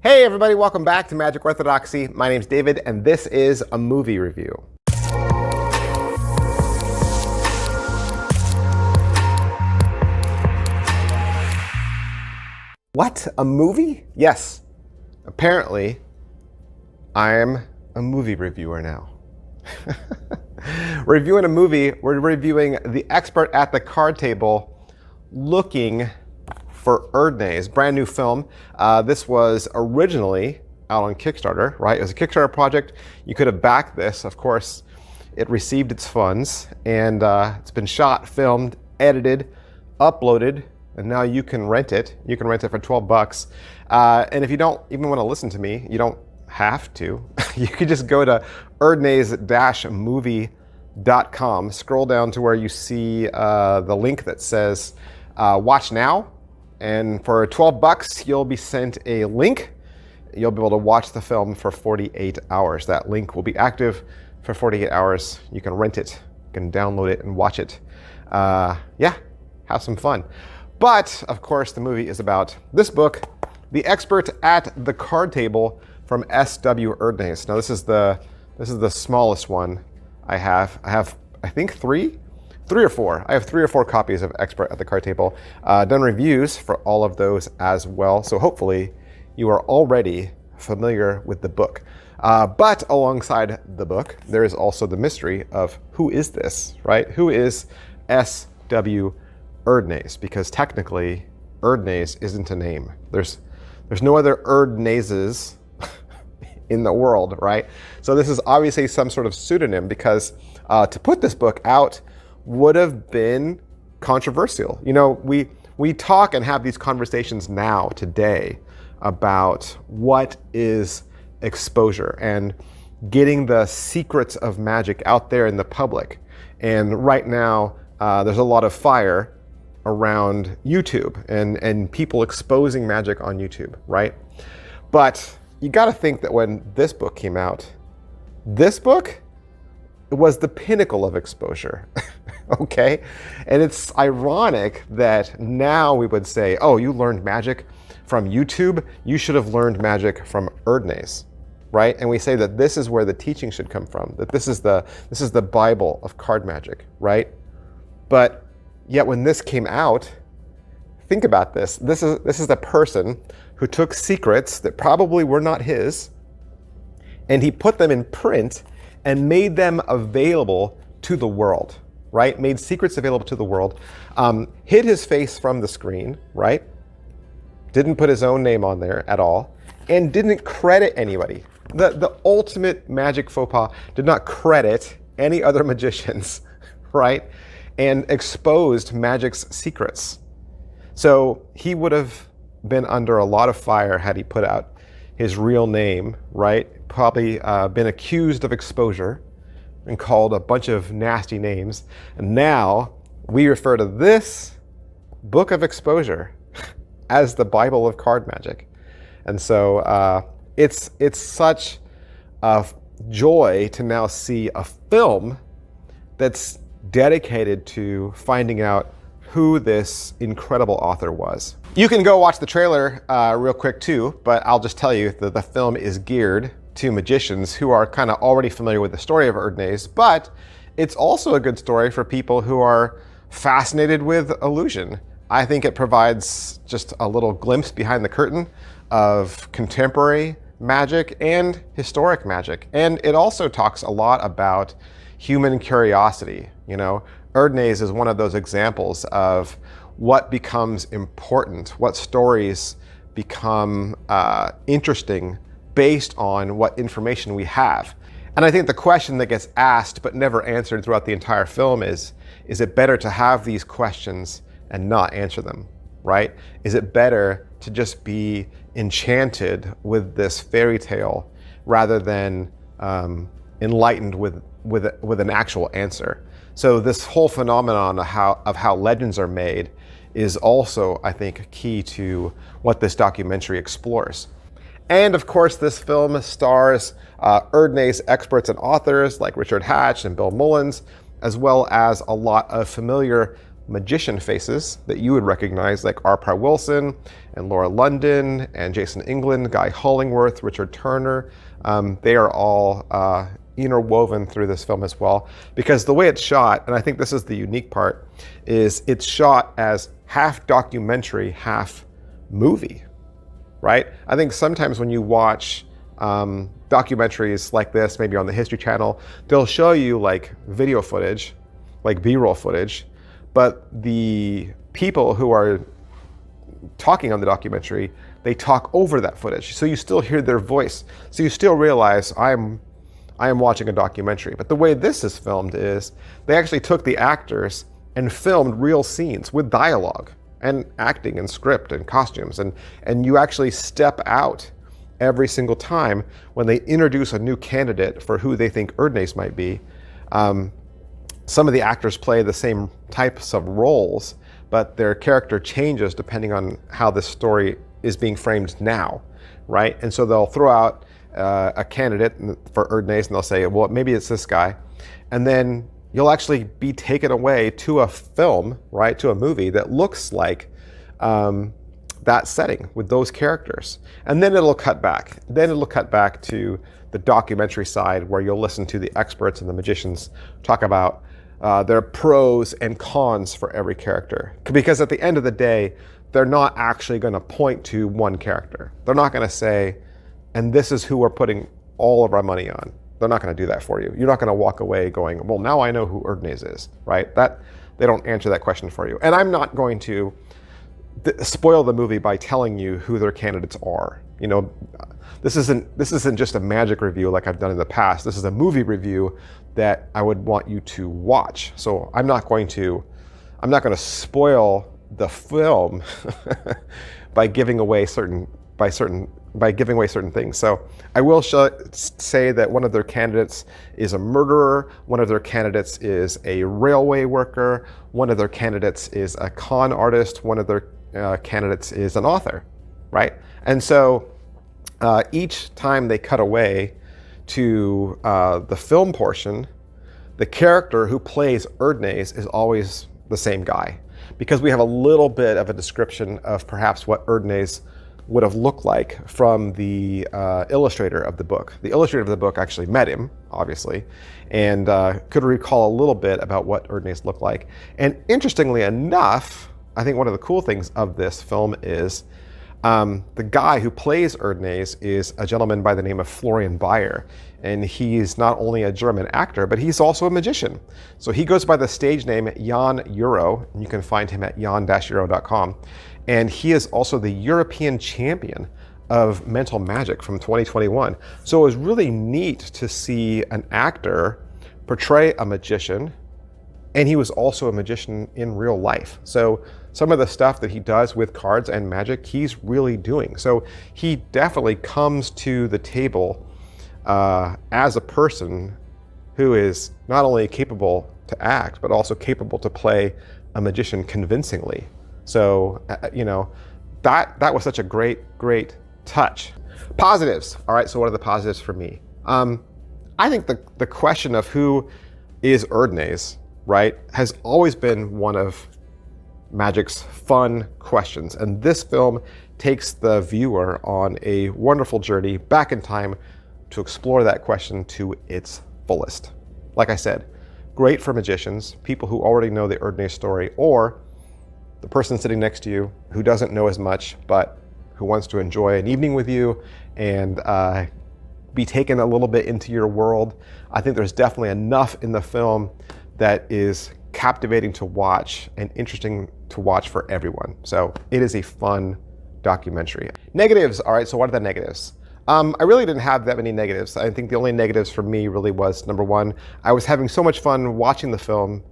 Hey everybody, welcome back to Magic Orthodoxy. My name's David, and this is a movie review. What? A movie? Yes. Apparently, I am a movie reviewer now. Reviewing a movie, we're reviewing The Expert at the Card Table, looking for Erdnase, brand new film. This was originally out on Kickstarter, right? It was a Kickstarter project. You could have backed this. Of course, it received its funds, and it's been shot, filmed, edited, uploaded, and now you can rent it. You can rent it for 12 bucks. And if you don't even want to listen to me, you don't have to. You could just go to erdnase-movie.com, scroll down to where you see the link that says watch now. And for 12 bucks, you'll be sent a link. You'll be able to watch the film for 48 hours. That link will be active for 48 hours. You can rent it, you can download it and watch it. Yeah, have some fun. But of course, the movie is about this book, The Expert at the Card Table from S.W. Erdnase. Now this is the smallest one I have. I think three or four. I have 3 or 4 copies of Expert at the Card Table. Done reviews for all of those as well. So hopefully you are already familiar with the book. But alongside the book, there is also the mystery of who is this, right? Who is S.W. Erdnase? Because technically, Erdnase isn't a name. There's no other Erdnases in the world, right? So this is obviously some sort of pseudonym, because to put this book out would have been controversial. You know, we talk and have these conversations now, today, about what is exposure and getting the secrets of magic out there in the public. And right now, there's a lot of fire around YouTube and people exposing magic on YouTube, right? But you got to think that when this book came out, this book was the pinnacle of exposure. Okay? And it's ironic that now we would say, oh, you learned magic from YouTube, you should have learned magic from Erdnase, right? And we say that this is where the teaching should come from, that this is the Bible of card magic, right? But yet when this came out, think about this. This is the person who took secrets that probably were not his, and he put them in print and made them available to the world, right? Made secrets available to the world, hid his face from the screen, right? Didn't put his own name on there at all, and didn't credit anybody. The ultimate magic faux pas, did not credit any other magicians, right? And exposed magic's secrets. So he would have been under a lot of fire had he put out his real name, right? Probably been accused of exposure and called a bunch of nasty names. And now we refer to this book of exposure as the Bible of card magic. And so it's such a joy to now see a film that's dedicated to finding out who this incredible author was. You can go watch the trailer real quick too, but I'll just tell you that the film is geared to magicians who are kind of already familiar with the story of Erdnase, but it's also a good story for people who are fascinated with illusion. I think it provides just a little glimpse behind the curtain of contemporary magic and historic magic. And it also talks a lot about human curiosity. You know, Erdnase is one of those examples of what becomes important, what stories become interesting based on what information we have. And I think the question that gets asked but never answered throughout the entire film is it better to have these questions and not answer them, right? Is it better to just be enchanted with this fairy tale rather than enlightened with an actual answer? So this whole phenomenon of how legends are made is also, I think, key to what this documentary explores. And of course, this film stars Erdnase experts and authors like Richard Hatch and Bill Mullins, as well as a lot of familiar magician faces that you would recognize, like R. Wilson and Laura London and Jason England, Guy Hollingworth, Richard Turner. They are all interwoven through this film as well, because the way it's shot, and I think this is the unique part, is it's shot as half documentary, half movie, right? I think sometimes when you watch documentaries like this, maybe on the History Channel, they'll show you like video footage, like B-roll footage, but the people who are talking on the documentary, they talk over that footage. So you still hear their voice. So you still realize I am watching a documentary. But the way this is filmed is they actually took the actors and filmed real scenes with dialogue and acting and script and costumes. And you actually step out every single time when they introduce a new candidate for who they think Erdnase might be. Some of the actors play the same types of roles, but their character changes depending on how this story is being framed now, right? And so they'll throw out a candidate for Erdnase, and they'll say, well, maybe it's this guy. And then you'll actually be taken away to a film, right, to a movie that looks like that setting with those characters. And then it'll cut back. Then it'll cut back to the documentary side, where you'll listen to the experts and the magicians talk about their pros and cons for every character. Because at the end of the day, they're not actually going to point to one character. They're not going to say, and this is who we're putting all of our money on. They're not going to do that for you. You're not going to walk away going, well, now I know who Erdnase is, right? They don't answer that question for you. And I'm not going to spoil the movie by telling you who their candidates are. You know, this isn't just a magic review like I've done in the past. This is a movie review that I would want you to watch. So I'm not going to spoil the film by giving away certain things. So I will say that one of their candidates is a murderer, one of their candidates is a railway worker, one of their candidates is a con artist, one of their candidates is an author, right? And so each time they cut away to the film portion, the character who plays Erdnase is always the same guy, because we have a little bit of a description of perhaps what Erdnase would have looked like from the illustrator of the book. The illustrator of the book actually met him, obviously, and could recall a little bit about what Erdnase looked like. And interestingly enough, I think one of the cool things of this film is the guy who plays Erdnase is a gentleman by the name of Florian Bayer. And he's not only a German actor, but he's also a magician. So he goes by the stage name Jan Euro, and you can find him at jan-euro.com. And he is also the European champion of mental magic from 2021. So it was really neat to see an actor portray a magician, and he was also a magician in real life. So some of the stuff that he does with cards and magic, he's really doing. So he definitely comes to the table as a person who is not only capable to act, but also capable to play a magician convincingly. So, you know, that was such a great touch. Positives. All right, so what are the positives for me? I think the question of who is Erdnase, right, has always been one of magic's fun questions. And this film takes the viewer on a wonderful journey back in time to explore that question to its fullest. Like I said, great for magicians, people who already know the Erdnase story, or the person sitting next to you who doesn't know as much, but who wants to enjoy an evening with you and be taken a little bit into your world. I think there's definitely enough in the film that is captivating to watch and interesting to watch for everyone. So it is a fun documentary. Negatives. All right, so what are the negatives? I really didn't have that many negatives. I think the only negatives for me really was, number one, I was having so much fun watching the film.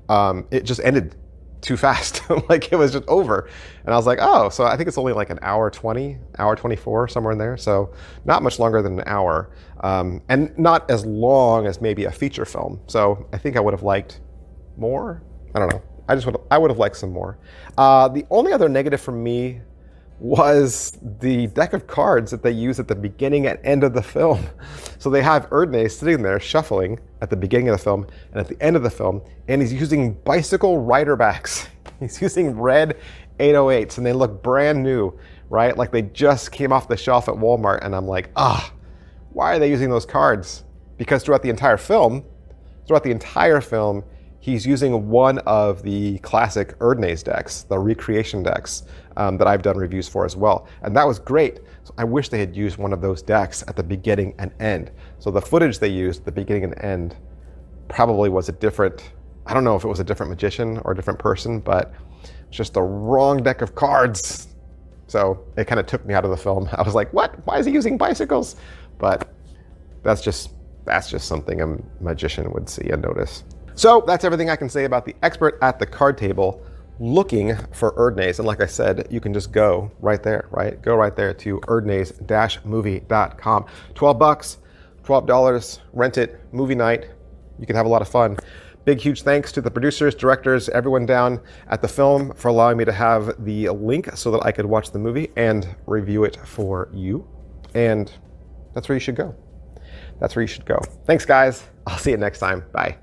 It just ended too fast. Like it was just over. And I was like, oh, so I think it's only like an hour 20, hour 24, somewhere in there. So not much longer than an hour. And not as long as maybe a feature film. So I think I would have liked more. I don't know. I would have liked some more. The only other negative for me was the deck of cards that they use at the beginning and end of the film. So they have Erdnase sitting there shuffling, at the beginning of the film and at the end of the film, and he's using bicycle rider backs. He's using red 808s, and they look brand new, right? Like they just came off the shelf at Walmart, and I'm like, why are they using those cards? Because throughout the entire film, he's using one of the classic Erdnase decks, the recreation decks that I've done reviews for as well. And that was great. So I wish they had used one of those decks at the beginning and end. So the footage they used at the beginning and end probably was a different, I don't know if it was a different magician or a different person, but it's just the wrong deck of cards. So it kind of took me out of the film. I was like, what? Why is he using bicycles? But that's just something a magician would see and notice. So that's everything I can say about the expert at the card table looking for Erdnase. And like I said, you can just go right there, right? Go right there to erdnase-movie.com. $12, $12, rent it, movie night. You can have a lot of fun. Big, huge thanks to the producers, directors, everyone down at the film for allowing me to have the link so that I could watch the movie and review it for you. And that's where you should go. That's where you should go. Thanks, guys. I'll see you next time. Bye.